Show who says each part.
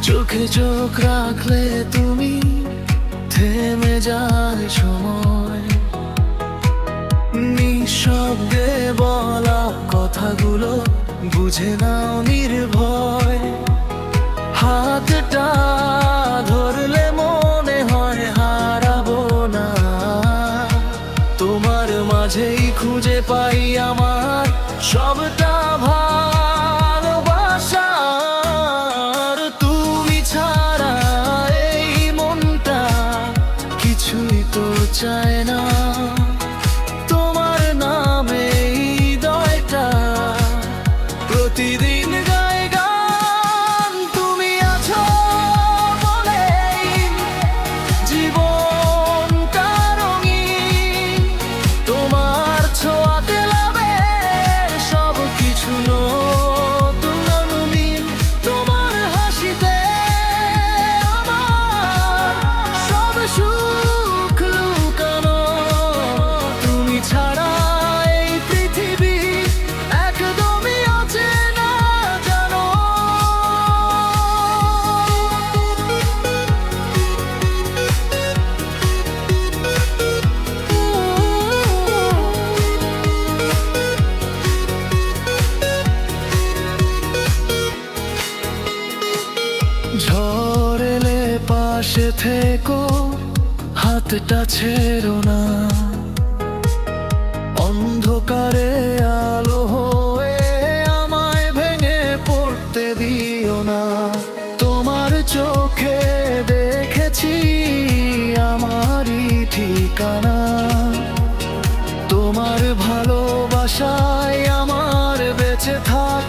Speaker 1: চোখে চোখ রাখলে তুমি থেমে যায় সময়, নিঃশব্দে বলা কথাগুলো বুঝে নাও নির্ভয়। হাতটা ধরলে মনে হয় হারাবো না, তোমার মাঝেই খুঁজে পাই আমার সবটা ভালোবাসার। তুমি ছাড়া এই মনটা কিছুই তো চায় না, তোমার নামে হৃদয়টা প্রতিদিন গায় গান। তুমি আছো বলেই জীবনটা রঙিন, তোমার ছোঁয়াতে লাভে সব কিছু নতুন রঙিন। তোমার হাসিতে আমার সব সুখ লুকানো, তুমি ছাড়া এই পৃথিবী একদমই অচেনা জানো। ঝড় এলে পাশে থেকো, হাতটা ছেড়ো না, অন্ধকারে আলো হয়ে আমায় ভেঙে পড়তে দিও না। তোমার চোখে দেখেছি আমারই ঠিকানা, তোমার ভালোবাসায় আমার বেঁচে থাকা